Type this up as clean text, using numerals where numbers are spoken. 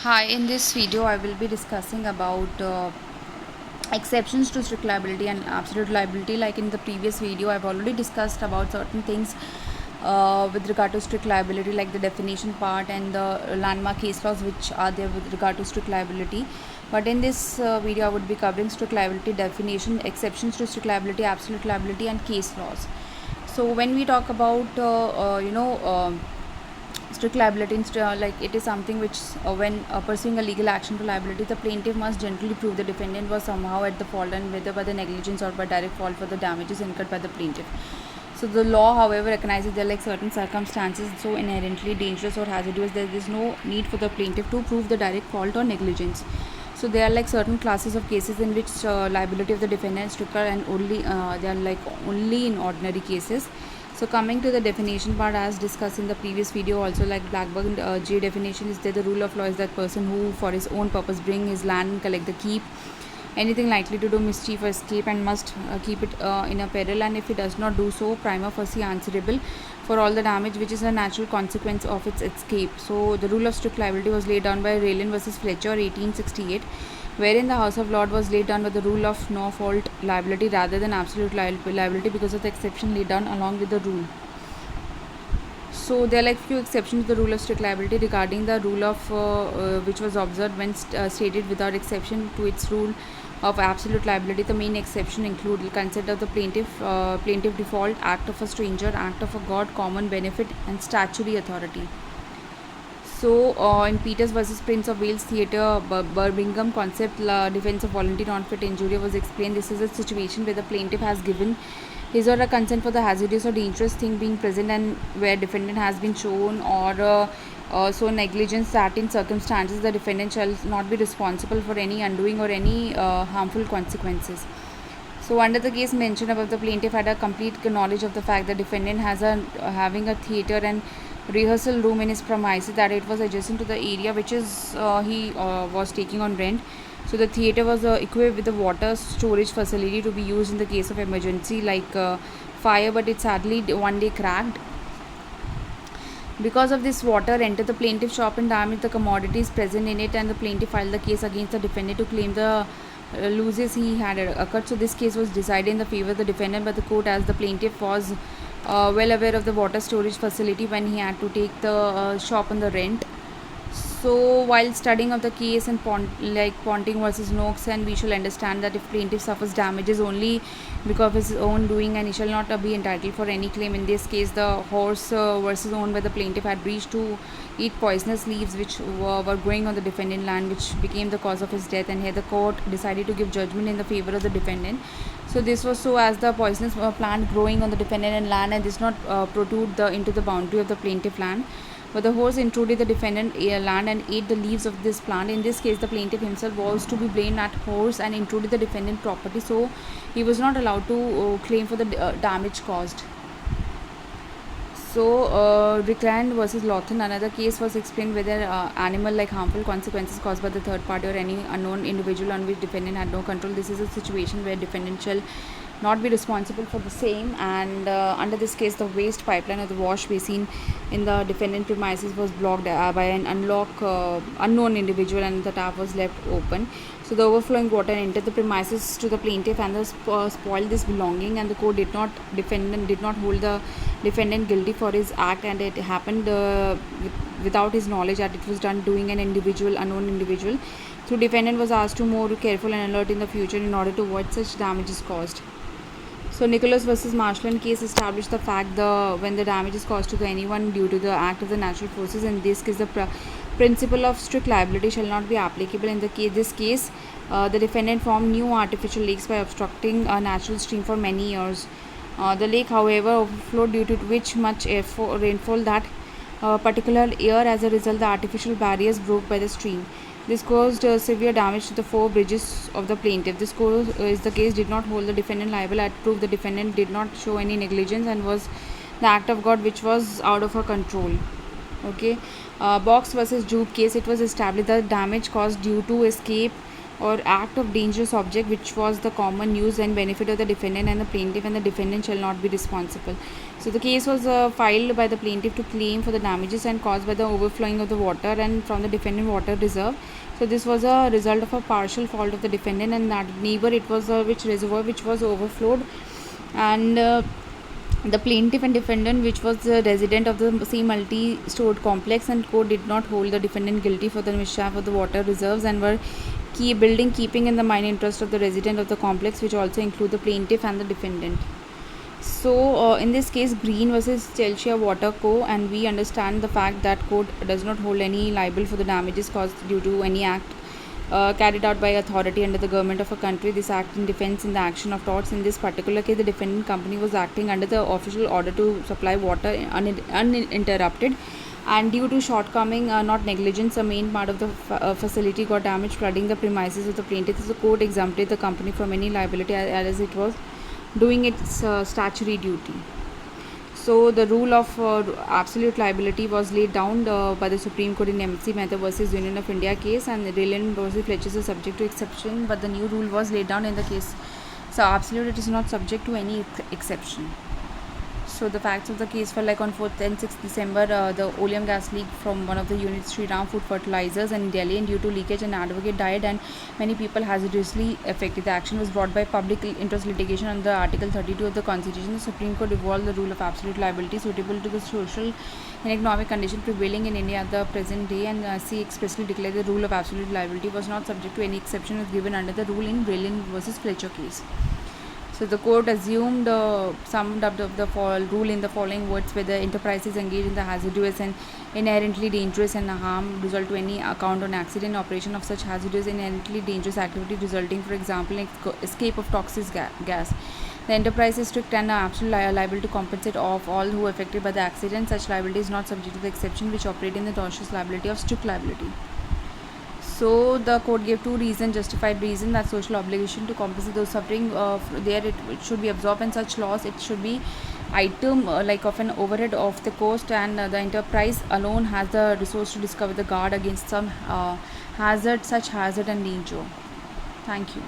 Hi, in this video I will be discussing about exceptions to strict liability and absolute liability. Like in the previous video I've already discussed about certain things with regard to strict liability, like the definition part and the landmark case laws which are there with regard to strict liability. But in this video I would be covering strict liability definition, exceptions to strict liability, absolute liability and case laws. So when we talk about strict liability, like it is something which when pursuing a legal action to liability, the plaintiff must generally prove the defendant was somehow at the fault, and whether by the negligence or by direct fault for the damages incurred by the plaintiff. So the law, however, recognizes there are like certain circumstances so inherently dangerous or hazardous there is no need for the plaintiff to prove the direct fault or negligence. So there are like certain classes of cases in which liability of the defendant is stricter, and only they are like only in ordinary cases. So coming to the definition part, as discussed in the previous video also, like Blackburn J definition is there, the rule of law is that person who for his own purpose bring his land and collect the keep anything likely to do mischief or escape, and must keep it in a peril, and if he does not do so, prima facie answerable for all the damage which is a natural consequence of its escape. So the rule of strict liability was laid down by Raylan versus Fletcher 1868, wherein the House of Lords was laid down with the rule of no fault liability rather than absolute liability because of the exception laid down along with the rule. So there are like few exceptions to the rule of strict liability regarding the rule of which was observed when stated without exception to its rule of absolute liability. The main exception include consent of the plaintiff default, act of a stranger, act of a god, common benefit, and statutory authority. So, in Peters versus Prince of Wales Theatre, Birmingham concept defense of voluntary non-fit injury was explained. This is a situation where the plaintiff has given his or her consent for the hazardous or dangerous thing being present, and where defendant has been shown or so negligence that in circumstances the defendant shall not be responsible for any undoing or any harmful consequences. So under the case mentioned above, the plaintiff had a complete knowledge of the fact the defendant has having a theatre and rehearsal room in his premises, that it was adjacent to the area which is he was taking on rent. So the theatre was equipped with a water storage facility to be used in the case of emergency like fire, but it sadly one day cracked. Because of this, water entered the plaintiff's shop and damaged the commodities present in it, and the plaintiff filed the case against the defendant to claim the losses he had occurred. So this case was decided in the favor of the defendant by the court, as the plaintiff was well aware of the water storage facility when he had to take the shop on the rent. So while studying of the case and Ponting versus Noakes, and we shall understand that if plaintiff suffers damages only because of his own doing, and he shall not be entitled for any claim. In this case, the horse versus owned by the plaintiff had reached to eat poisonous leaves which were growing on the defendant land, which became the cause of his death, and here the court decided to give judgment in the favor of the defendant. So this was so as the poisonous plant growing on the defendant land, and this not protrude into the boundary of the plaintiff land. But the horse intruded the defendant land and ate the leaves of this plant. In this case, the plaintiff himself was to be blamed at horse and intruded the defendant property, so he was not allowed to claim for the damage caused. So, Rickland versus Lawton, another case was explained whether animal like harmful consequences caused by the third party or any unknown individual on which defendant had no control. This is a situation where defendant shall not be responsible for the same, and under this case, the waste pipeline or the wash basin in the defendant premises was blocked by an unknown individual, and the tap was left open. So the overflowing water entered the premises to the plaintiff and spoiled this belonging, and the court did not hold the defendant guilty for his act, and it happened without his knowledge, that it was done doing an unknown individual. So defendant was asked to be more careful and alert in the future in order to avoid such damages caused. So Nicholas versus Marshland case established the fact when the damage is caused to anyone due to the act of the natural forces. In this case, the principle of strict liability shall not be applicable. In this case, the defendant formed new artificial lakes by obstructing a natural stream for many years. The lake, however, overflowed due to which much rainfall that particular year. As a result, the artificial barriers broke by the stream. This caused severe damage to the four bridges of the plaintiff. This is the case did not hold the defendant liable at proof the defendant did not show any negligence and was the act of God which was out of her control. Okay, Box versus Jupe case, it was established that damage caused due to escape or act of dangerous object which was the common use and benefit of the defendant and the plaintiff, and the defendant shall not be responsible. So So the case was filed by the plaintiff to claim for the damages and caused by the overflowing of the water and from the defendant water reserve. So this was a result of a partial fault of the defendant and that neighbor. It was which reservoir which was overflowed, and the plaintiff and defendant, which was the resident of the same multi-stored complex, and court did not hold the defendant guilty for the mischief of the water reserves and were keeping in the minor interest of the resident of the complex, which also include the plaintiff and the defendant. So, in this case, Green versus Chelsea Water Co. and we understand the fact that court does not hold any liable for the damages caused due to any act carried out by authority under the government of a country. This act in defense in the action of torts. In this particular case, the defendant company was acting under the official order to supply water uninterrupted, and due to shortcoming, not negligence, a main part of the facility got damaged, flooding the premises of the plaintiff. The court exempted the company from any liability as it was doing its statutory duty. So the rule of absolute liability was laid down by the Supreme Court in MC Mehta versus Union of India case, and Reliant versus Fletcher is subject to exception, but the new rule was laid down in the case. So absolute, it is not subject to any exception. So the facts of the case were like on 4th and 6th December, the oleum gas leaked from one of the units, Sri Ram Food Fertilizers in Delhi, and due to leakage an advocate died and many people hazardously affected. The action was brought by public interest litigation under Article 32 of the Constitution. The Supreme Court evolved the rule of absolute liability suitable to the social and economic condition prevailing in India at the present day, and C expressly declared the rule of absolute liability was not subject to any exception as given under the rule in Reliant versus Fletcher case. So the court assumed summed up the rule in the following words: whether enterprises engaged in the hazardous and inherently dangerous and harm result to any account on accident operation of such hazardous inherently dangerous activity resulting, for example, in escape of toxic gas. The enterprise is strict and absolute liable to compensate of all who are affected by the accident. Such liability is not subject to the exception which operate in the tortious liability of strict liability. So the court gave two reasons, justified reason, that social obligation to compensate those suffering there it should be absorbed in such loss. It should be item like of an overhead of the cost, and the enterprise alone has the resource to discover the guard against some hazard, such hazard and danger. Thank you.